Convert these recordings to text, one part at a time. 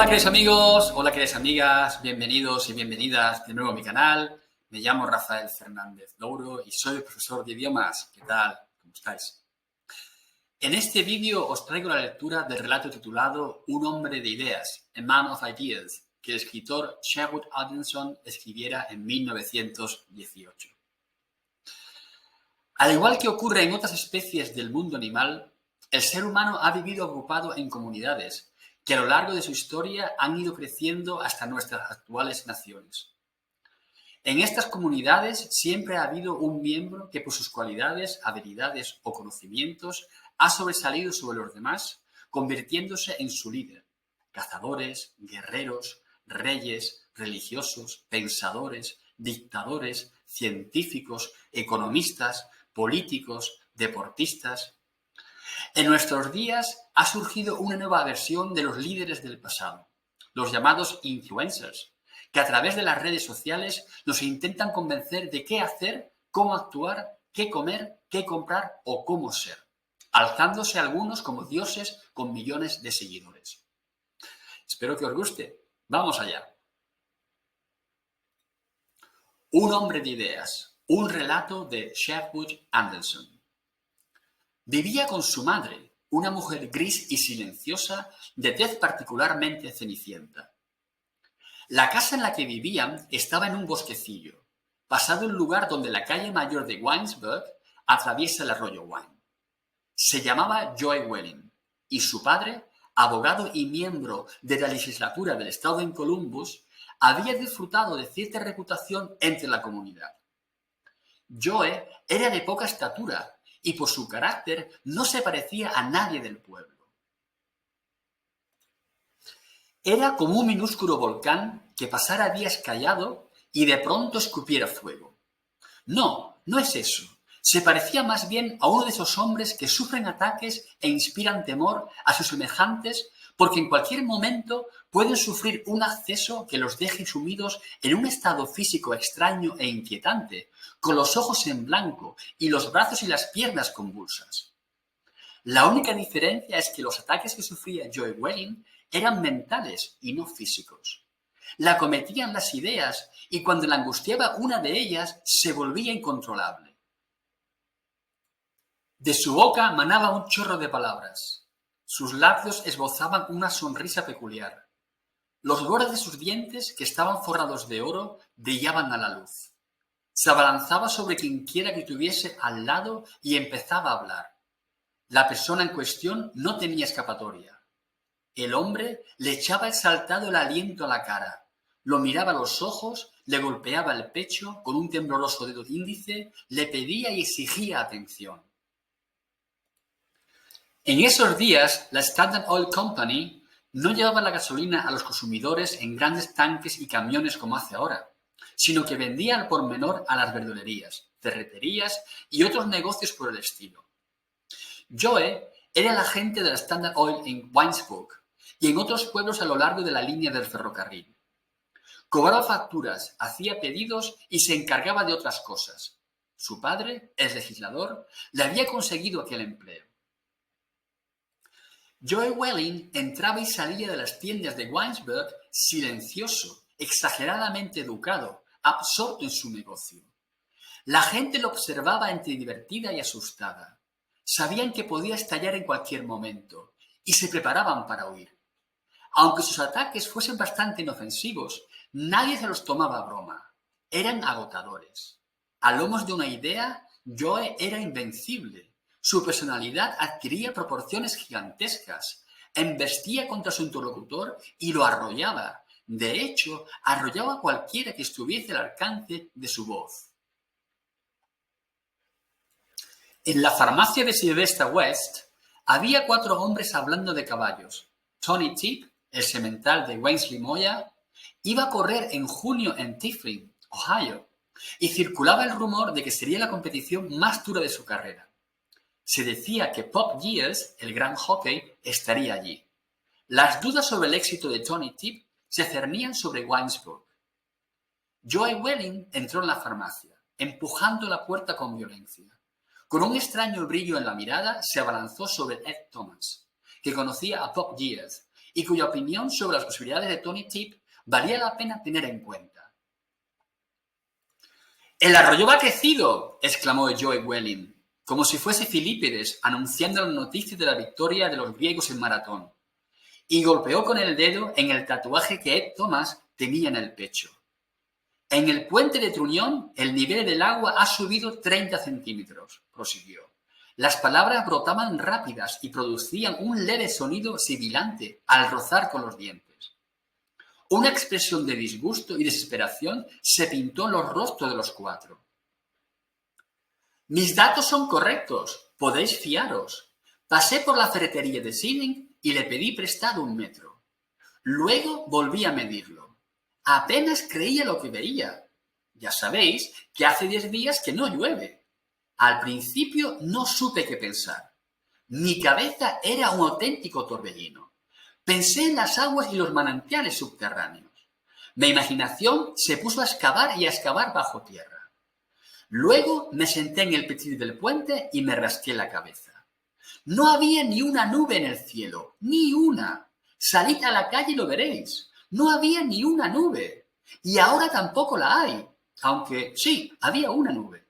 Hola queridos amigos, hola queridas amigas, bienvenidos y bienvenidas de nuevo a mi canal. Me llamo Rafael Fernández Louro y soy profesor de idiomas. ¿Qué tal? ¿Cómo estáis? En este vídeo os traigo la lectura del relato titulado Un hombre de ideas, A Man of Ideas, que el escritor Sherwood Anderson escribiera en 1918. Al igual que ocurre en otras especies del mundo animal, el ser humano ha vivido agrupado en comunidades que a lo largo de su historia han ido creciendo hasta nuestras actuales naciones. En estas comunidades siempre ha habido un miembro que por sus cualidades, habilidades o conocimientos ha sobresalido sobre los demás, convirtiéndose en su líder. Cazadores, guerreros, reyes, religiosos, pensadores, dictadores, científicos, economistas, políticos, deportistas. En nuestros días ha surgido una nueva versión de los líderes del pasado, los llamados influencers, que a través de las redes sociales nos intentan convencer de qué hacer, cómo actuar, qué comer, qué comprar o cómo ser, alzándose algunos como dioses con millones de seguidores. Espero que os guste. ¡Vamos allá! Un hombre de ideas, un relato de Sherwood Anderson. Vivía con su madre, una mujer gris y silenciosa, de tez particularmente cenicienta. La casa en la que vivían estaba en un bosquecillo, pasado el lugar donde la calle mayor de Winesburg atraviesa el arroyo Wine. Se llamaba Joe Welling, y su padre, abogado y miembro de la legislatura del estado de Columbus, había disfrutado de cierta reputación entre la comunidad. Joe era de poca estatura, y por su carácter no se parecía a nadie del pueblo. Era como un minúsculo volcán que pasara días callado y de pronto escupiera fuego. No es eso. Se parecía más bien a uno de esos hombres que sufren ataques e inspiran temor a sus semejantes porque en cualquier momento pueden sufrir un acceso que los deje sumidos en un estado físico extraño e inquietante, con los ojos en blanco y los brazos y las piernas convulsas. La única diferencia es que los ataques que sufría Joe Welling eran mentales y no físicos. La acometían las ideas y cuando la angustiaba una de ellas se volvía incontrolable. De su boca manaba un chorro de palabras. Sus labios esbozaban una sonrisa peculiar. Los bordes de sus dientes, que estaban forrados de oro, brillaban a la luz. Se abalanzaba sobre quienquiera que tuviese al lado y empezaba a hablar. La persona en cuestión no tenía escapatoria. El hombre le echaba exaltado el aliento a la cara, lo miraba a los ojos, le golpeaba el pecho con un tembloroso dedo índice, le pedía y exigía atención. En esos días, la Standard Oil Company no llevaba la gasolina a los consumidores en grandes tanques y camiones como hace ahora, sino que vendía al por menor a las verdulerías, ferreterías y otros negocios por el estilo. Joe era el agente de la Standard Oil en Winesburg y en otros pueblos a lo largo de la línea del ferrocarril. Cobraba facturas, hacía pedidos y se encargaba de otras cosas. Su padre, el legislador, le había conseguido aquel empleo. Joe Welling entraba y salía de las tiendas de Winesburg silencioso, exageradamente educado, absorto en su negocio. La gente lo observaba entre divertida y asustada. Sabían que podía estallar en cualquier momento y se preparaban para huir. Aunque sus ataques fuesen bastante inofensivos, nadie se los tomaba a broma. Eran agotadores. A lomos de una idea, Joe era invencible. Su personalidad adquiría proporciones gigantescas. Embestía contra su interlocutor y lo arrollaba. De hecho, arrollaba a cualquiera que estuviese al alcance de su voz. En la farmacia de Sylvester West había 4 hombres hablando de caballos. Tony Tip, el semental de Wensley Moya, iba a correr en junio en Tiflin, Ohio, y circulaba el rumor de que sería la competición más dura de su carrera. Se decía que Pop Gears, el gran jockey, estaría allí. Las dudas sobre el éxito de Tony Tip se cernían sobre Winesburg. Joe Welling entró en la farmacia, empujando la puerta con violencia. Con un extraño brillo en la mirada, se abalanzó sobre Ed Thomas, que conocía a Pop Gears, y cuya opinión sobre las posibilidades de Tony Tip valía la pena tener en cuenta. «¡El arroyo va crecido!», exclamó Joe Welling, como si fuese Filípides anunciando la noticia de la victoria de los griegos en maratón, y golpeó con el dedo en el tatuaje que Ed Thomas tenía en el pecho. «En el puente de Trunión, el nivel del agua ha subido 30 centímetros», prosiguió. Las palabras brotaban rápidas y producían un leve sonido sibilante al rozar con los dientes. Una expresión de disgusto y desesperación se pintó en los rostros de los cuatro. «Mis datos son correctos, podéis fiaros. Pasé por la ferretería de Siding y le pedí prestado 1 metro. Luego volví a medirlo. Apenas creía lo que veía. Ya sabéis que hace 10 días que no llueve. Al principio no supe qué pensar. Mi cabeza era un auténtico torbellino. Pensé en las aguas y los manantiales subterráneos. Mi imaginación se puso a excavar y a excavar bajo tierra. Luego me senté en el petil del puente y me rasqué la cabeza. No había ni una nube en el cielo, ni una. Salid a la calle y lo veréis. No había ni una nube. Y ahora tampoco la hay. Aunque sí, había una nube.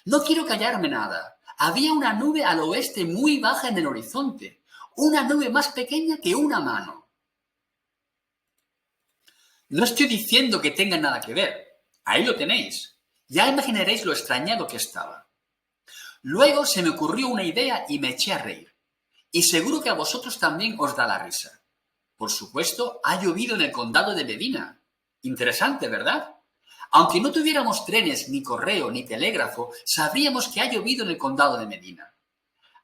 No quiero callarme nada. Había una nube al oeste muy baja en el horizonte. Una nube más pequeña que una mano. No estoy diciendo que tenga nada que ver. Ahí lo tenéis. Ya imaginaréis lo extrañado que estaba. Luego se me ocurrió una idea y me eché a reír. Y seguro que a vosotros también os da la risa. Por supuesto, ha llovido en el condado de Medina. Interesante, ¿verdad? Aunque no tuviéramos trenes, ni correo, ni telégrafo, sabríamos que ha llovido en el condado de Medina.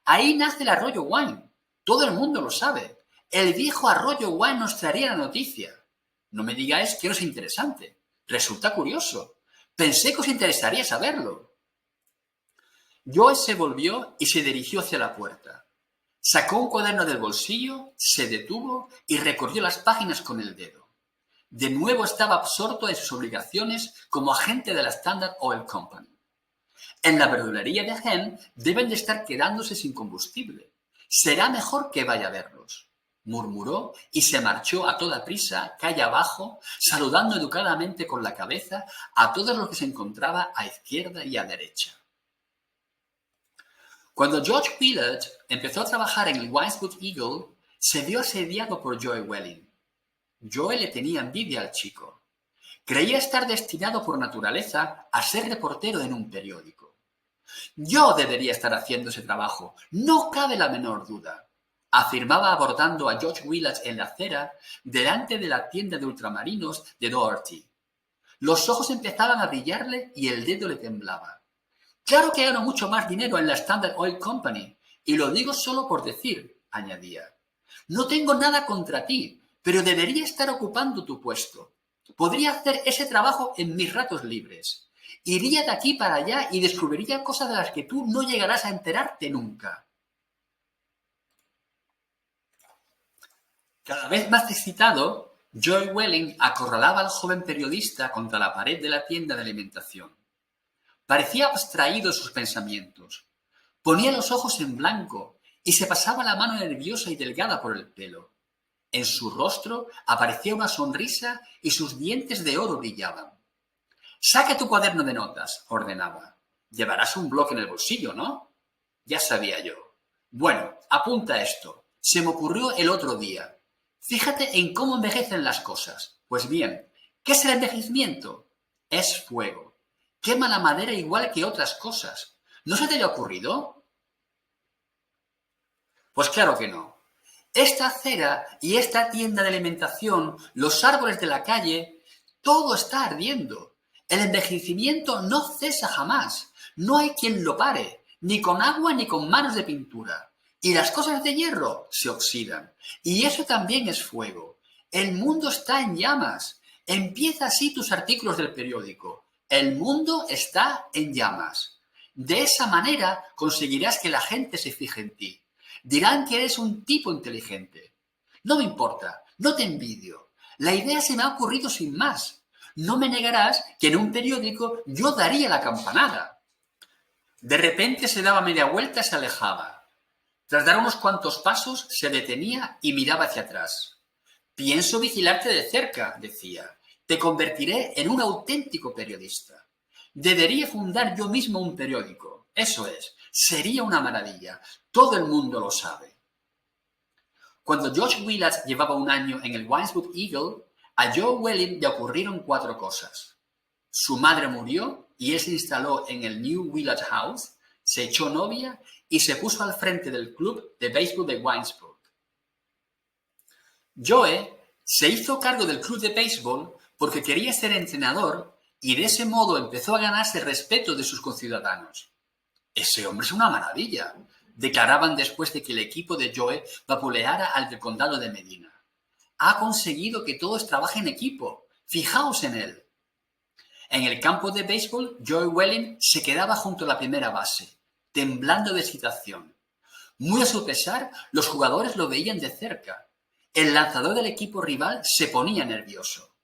Ahí nace el arroyo Wine. Todo el mundo lo sabe. El viejo arroyo Wine nos traería la noticia. No me digáis que no es interesante. Resulta curioso. Pensé que os interesaría saberlo. Joe se volvió y se dirigió hacia la puerta. Sacó un cuaderno del bolsillo, se detuvo y recorrió las páginas con el dedo. De nuevo estaba absorto en sus obligaciones como agente de la Standard Oil Company. En la verdulería de Hen deben de estar quedándose sin combustible. Será mejor que vaya a verlos, murmuró y se marchó a toda prisa, calle abajo, saludando educadamente con la cabeza a todos los que se encontraba a izquierda y a derecha. Cuando George Willard empezó a trabajar en el Wineswood Eagle, se vio asediado por Joe Welling. Joe le tenía envidia al chico. Creía estar destinado por naturaleza a ser reportero en un periódico. Yo debería estar haciendo ese trabajo, no cabe la menor duda, afirmaba abordando a George Willard en la acera delante de la tienda de ultramarinos de Doherty. Los ojos empezaban a brillarle y el dedo le temblaba. Claro que gano mucho más dinero en la Standard Oil Company, y lo digo solo por decir, añadía. No tengo nada contra ti, pero debería estar ocupando tu puesto. Podría hacer ese trabajo en mis ratos libres. Iría de aquí para allá y descubriría cosas de las que tú no llegarás a enterarte nunca. Cada vez más excitado, Joe Welling acorralaba al joven periodista contra la pared de la tienda de alimentación. Parecía abstraído en sus pensamientos. Ponía los ojos en blanco y se pasaba la mano nerviosa y delgada por el pelo. En su rostro aparecía una sonrisa y sus dientes de oro brillaban. «Saca tu cuaderno de notas», ordenaba. «Llevarás un bloque en el bolsillo, ¿no?» Ya sabía yo. «Bueno, apunta esto. Se me ocurrió el otro día. Fíjate en cómo envejecen las cosas. Pues bien, ¿qué es el envejecimiento? Es fuego. Quema la madera igual que otras cosas. ¿No se te había ocurrido?» Pues claro que no. Esta acera y esta tienda de alimentación, los árboles de la calle, todo está ardiendo. El envejecimiento no cesa jamás. No hay quien lo pare, ni con agua ni con manos de pintura. Y las cosas de hierro se oxidan. Y eso también es fuego. El mundo está en llamas. Empieza así tus artículos del periódico. El mundo está en llamas. De esa manera conseguirás que la gente se fije en ti. Dirán que eres un tipo inteligente. No me importa, no te envidio. La idea se me ha ocurrido sin más. No me negarás que en un periódico yo daría la campanada. De repente se daba media vuelta y se alejaba. Tras dar unos cuantos pasos se detenía y miraba hacia atrás. Pienso vigilarte de cerca, decía. Te convertiré en un auténtico periodista. Debería fundar yo mismo un periódico. Eso es, sería una maravilla. Todo el mundo lo sabe. Cuando George Willard llevaba un año en el Winesburg Eagle, a Joe Welling le ocurrieron 4 cosas. Su madre murió y él se instaló en el New Willard House, se echó novia y se puso al frente del club de béisbol de Winesburg. Joe se hizo cargo del club de béisbol porque quería ser entrenador y de ese modo empezó a ganarse el respeto de sus conciudadanos. Ese hombre es una maravilla, declaraban después de que el equipo de Joe vapuleara al del condado de Medina. Ha conseguido que todos trabajen en equipo. Fijaos en él. En el campo de béisbol, Joe Welling se quedaba junto a la primera base, temblando de excitación. Muy a su pesar, los jugadores lo veían de cerca. El lanzador del equipo rival se ponía nervioso.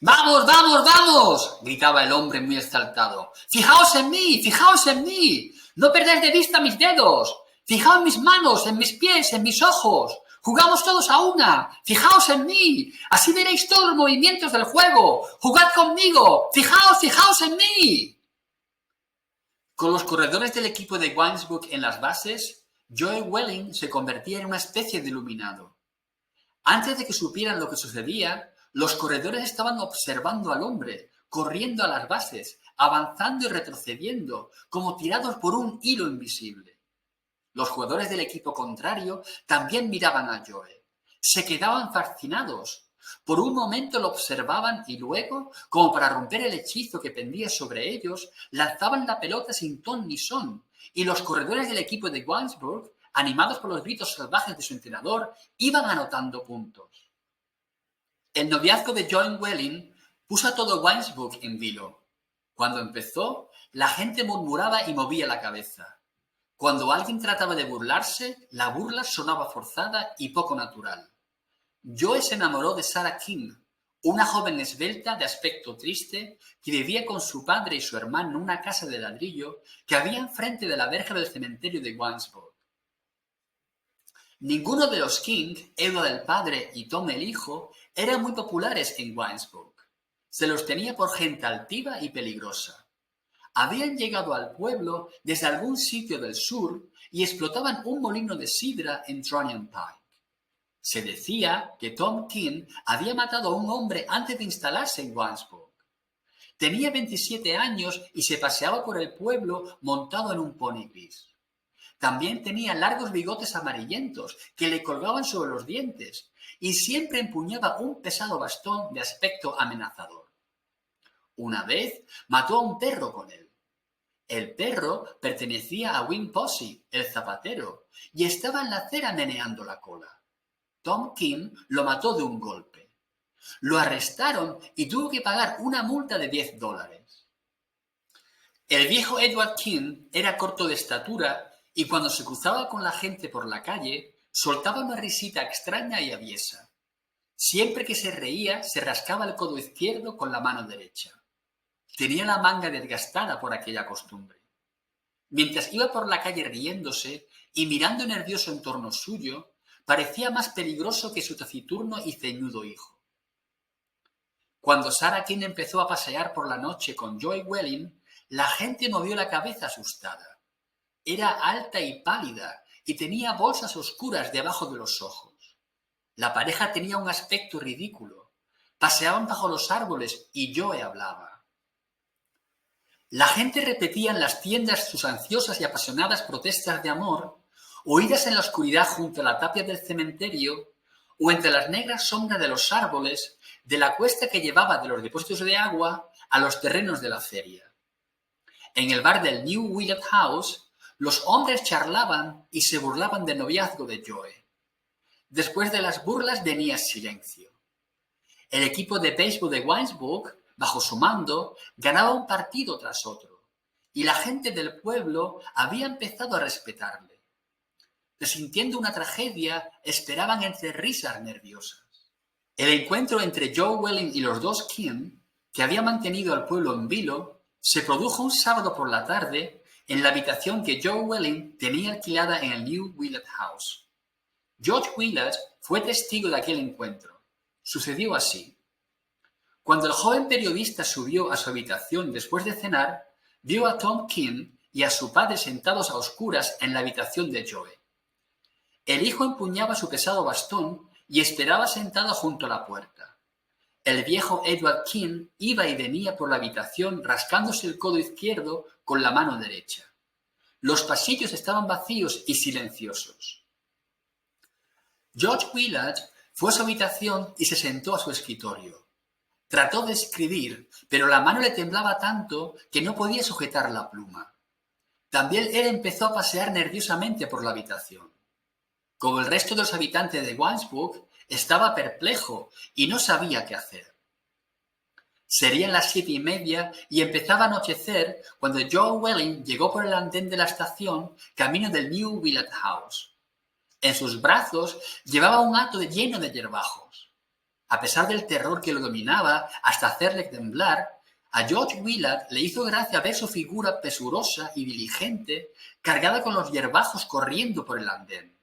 ¡Vamos, vamos, vamos!, gritaba el hombre muy exaltado. ¡Fijaos en mí! ¡Fijaos en mí! ¡No perdáis de vista mis dedos! ¡Fijaos en mis manos, en mis pies, en mis ojos! ¡Jugamos todos a una! ¡Fijaos en mí! Así veréis todos los movimientos del juego. ¡Jugad conmigo! ¡Fijaos, fijaos en mí! Con los corredores del equipo de Winesburg en las bases, Joe Welling se convertía en una especie de iluminado. Antes de que supieran lo que sucedía, los corredores estaban observando al hombre, corriendo a las bases, avanzando y retrocediendo, como tirados por un hilo invisible. Los jugadores del equipo contrario también miraban a Joe. Se quedaban fascinados. Por un momento lo observaban y luego, como para romper el hechizo que pendía sobre ellos, lanzaban la pelota sin ton ni son, y los corredores del equipo de Winesburg, animados por los gritos salvajes de su entrenador, iban anotando puntos. El noviazgo de Joe Welling puso a todo Winesburg en vilo. Cuando empezó, la gente murmuraba y movía la cabeza. Cuando alguien trataba de burlarse, la burla sonaba forzada y poco natural. Joe se enamoró de Sarah King, una joven esbelta de aspecto triste que vivía con su padre y su hermano en una casa de ladrillo que había enfrente de la verja del cementerio de Winesburg. Ninguno de los King, Edward el padre y Tom el hijo, eran muy populares en Winesburg. Se los tenía por gente altiva y peligrosa. Habían llegado al pueblo desde algún sitio del sur y explotaban un molino de sidra en Tronion Pike. Se decía que Tom King había matado a un hombre antes de instalarse en Winesburg. Tenía 27 años y se paseaba por el pueblo montado en un pony gris. También tenía largos bigotes amarillentos que le colgaban sobre los dientes y siempre empuñaba un pesado bastón de aspecto amenazador. Una vez mató a un perro con él. El perro pertenecía a Win Posey, el zapatero, y estaba en la acera meneando la cola. Tom King lo mató de un golpe. Lo arrestaron y tuvo que pagar una multa de $10. El viejo Edward King era corto de estatura y cuando se cruzaba con la gente por la calle, soltaba una risita extraña y aviesa. Siempre que se reía, se rascaba el codo izquierdo con la mano derecha. Tenía la manga desgastada por aquella costumbre. Mientras iba por la calle riéndose y mirando nervioso en torno suyo, parecía más peligroso que su taciturno y ceñudo hijo. Cuando Sarah King empezó a pasear por la noche con Joe Welling, la gente movió la cabeza asustada. Era alta y pálida y tenía bolsas oscuras debajo de los ojos. La pareja tenía un aspecto ridículo. Paseaban bajo los árboles y Joe hablaba. La gente repetía en las tiendas sus ansiosas y apasionadas protestas de amor, oídas en la oscuridad junto a la tapia del cementerio o entre las negras sombras de los árboles de la cuesta que llevaba de los depósitos de agua a los terrenos de la feria. En el bar del New Willard House, los hombres charlaban y se burlaban del noviazgo de Joe. Después de las burlas venía silencio. El equipo de béisbol de Winesburg, bajo su mando, ganaba un partido tras otro, y la gente del pueblo había empezado a respetarle. Presintiendo una tragedia, esperaban entre risas nerviosas. El encuentro entre Joe Welling y los dos King, que había mantenido al pueblo en vilo, se produjo un sábado por la tarde en la habitación que Joe Welling tenía alquilada en el New Willard House. George Willard fue testigo de aquel encuentro. Sucedió así. Cuando el joven periodista subió a su habitación después de cenar, vio a Tom King y a su padre sentados a oscuras en la habitación de Joe. El hijo empuñaba su pesado bastón y esperaba sentado junto a la puerta. El viejo Edward King iba y venía por la habitación rascándose el codo izquierdo con la mano derecha. Los pasillos estaban vacíos y silenciosos. George Willard fue a su habitación y se sentó a su escritorio. Trató de escribir, pero la mano le temblaba tanto que no podía sujetar la pluma. También él empezó a pasear nerviosamente por la habitación. Como el resto de los habitantes de Winesburg, estaba perplejo y no sabía qué hacer. Serían las 7:30 y empezaba a anochecer cuando Joe Welling llegó por el andén de la estación camino del New Willard House. En sus brazos llevaba un hato lleno de hierbajos. A pesar del terror que lo dominaba hasta hacerle temblar, a George Willard le hizo gracia ver su figura presurosa y diligente cargada con los hierbajos corriendo por el andén.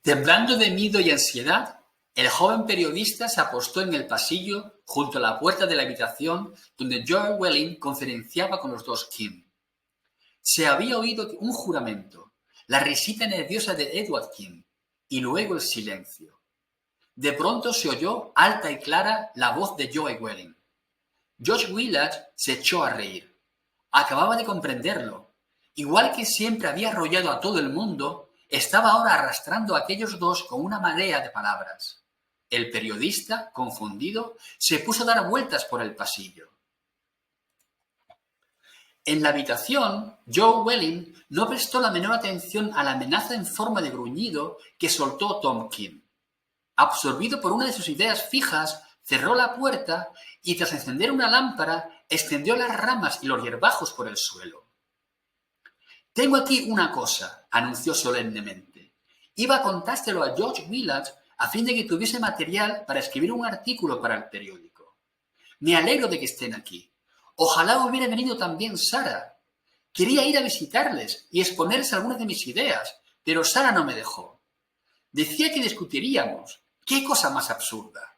Temblando de miedo y ansiedad, el joven periodista se apostó en el pasillo junto a la puerta de la habitación donde Joe Welling conferenciaba con los dos King. Se había oído un juramento, la risita nerviosa de Edward King y luego el silencio. De pronto se oyó alta y clara la voz de Joe Welling. George Willard se echó a reír. Acababa de comprenderlo. Igual que siempre había arrollado a todo el mundo, estaba ahora arrastrando a aquellos dos con una marea de palabras. El periodista, confundido, se puso a dar vueltas por el pasillo. En la habitación, Joe Welling no prestó la menor atención a la amenaza en forma de gruñido que soltó Tom King. Absorbido por una de sus ideas fijas, cerró la puerta y tras encender una lámpara, extendió las ramas y los hierbajos por el suelo. «Tengo aquí una cosa», anunció solemnemente. «Iba a contárselo a George Willard a fin de que tuviese material para escribir un artículo para el periódico. Me alegro de que estén aquí. Ojalá hubiera venido también Sara. Quería ir a visitarles y exponerles algunas de mis ideas, pero Sara no me dejó. Decía que discutiríamos. ¡Qué cosa más absurda!».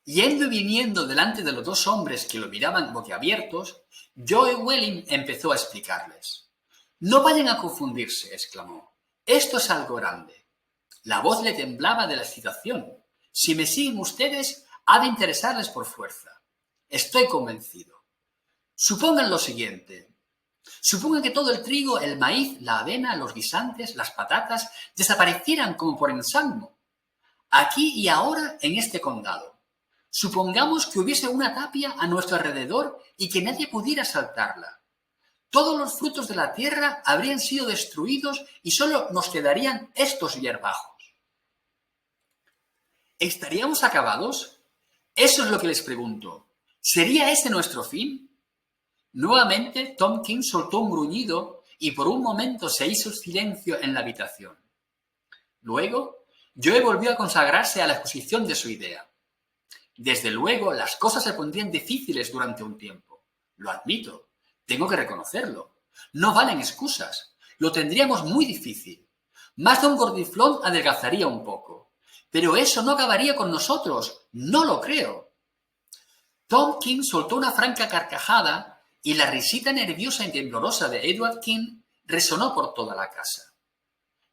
Yendo y viniendo delante de los dos hombres que lo miraban boquiabiertos, Joe Welling empezó a explicarles. «No vayan a confundirse», exclamó. «Esto es algo grande». La voz le temblaba de la excitación. «Si me siguen ustedes, ha de interesarles por fuerza. Estoy convencido. Supongan lo siguiente. Supongan que todo el trigo, el maíz, la avena, los guisantes, las patatas desaparecieran como por ensalmo. Aquí y ahora en este condado. Supongamos que hubiese una tapia a nuestro alrededor y que nadie pudiera saltarla. Todos los frutos de la tierra habrían sido destruidos y solo nos quedarían estos hierbajos. ¿Estaríamos acabados? Eso es lo que les pregunto. ¿Sería ese nuestro fin? Nuevamente Tom King soltó un gruñido y por un momento se hizo silencio en la habitación. Luego, Joe volvió a consagrarse a la exposición de su idea. Desde luego, las cosas se pondrían difíciles durante un tiempo. Lo admito. Tengo que reconocerlo. No valen excusas. Lo tendríamos muy difícil. Más de un gordinflón adelgazaría un poco. Pero eso no acabaría con nosotros. No lo creo. Tom King soltó una franca carcajada y la risita nerviosa y temblorosa de Edward King resonó por toda la casa.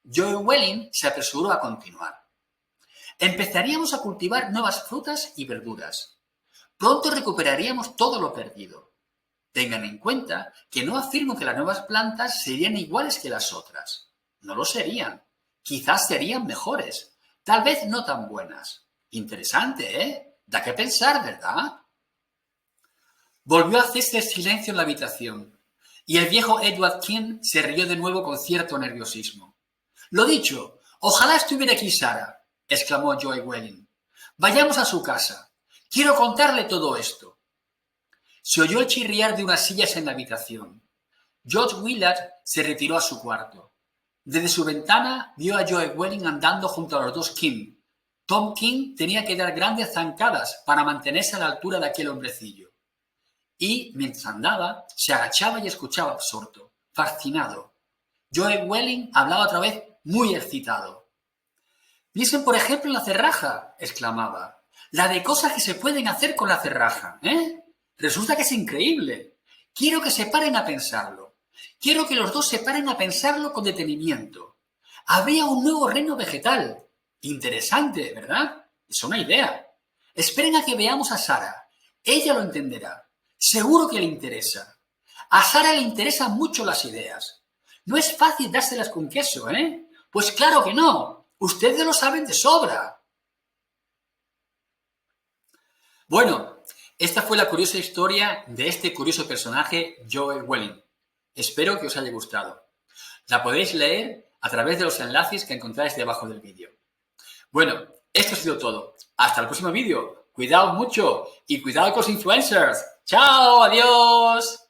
Joe Welling se apresuró a continuar. Empezaríamos a cultivar nuevas frutas y verduras. Pronto recuperaríamos todo lo perdido. Tengan en cuenta que no afirmo que las nuevas plantas serían iguales que las otras. No lo serían. Quizás serían mejores. Tal vez no tan buenas. Interesante, ¿eh? Da que pensar, ¿verdad? Volvió a hacerse silencio en la habitación, y el viejo Edward King se rió de nuevo con cierto nerviosismo. «Lo dicho, ojalá estuviera aquí Sara», exclamó Joe Welling. «Vayamos a su casa. Quiero contarle todo esto». Se oyó el chirriar de unas sillas en la habitación. George Willard se retiró a su cuarto. Desde su ventana vio a Joe Welling andando junto a los dos King. Tom King tenía que dar grandes zancadas para mantenerse a la altura de aquel hombrecillo. Y, mientras andaba, se agachaba y escuchaba absorto, fascinado. Joe Welling hablaba otra vez muy excitado. «Piensen, por ejemplo, en la cerraja», exclamaba. «La de cosas que se pueden hacer con la cerraja, ¿eh? Resulta que es increíble. Quiero que se paren a pensarlo. Quiero que los dos se paren a pensarlo con detenimiento. Habría un nuevo reino vegetal. Interesante, ¿verdad? Es una idea. Esperen a que veamos a Sara. Ella lo entenderá. Seguro que le interesa. A Sara le interesan mucho las ideas. No es fácil dárselas con queso, ¿eh? Pues claro que no. Ustedes lo saben de sobra». Bueno, esta fue la curiosa historia de este curioso personaje, Joe Welling. Espero que os haya gustado. La podéis leer a través de los enlaces que encontráis debajo del vídeo. Bueno, esto ha sido todo. Hasta el próximo vídeo. Cuidado mucho y cuidado con los influencers. ¡Chao! ¡Adiós!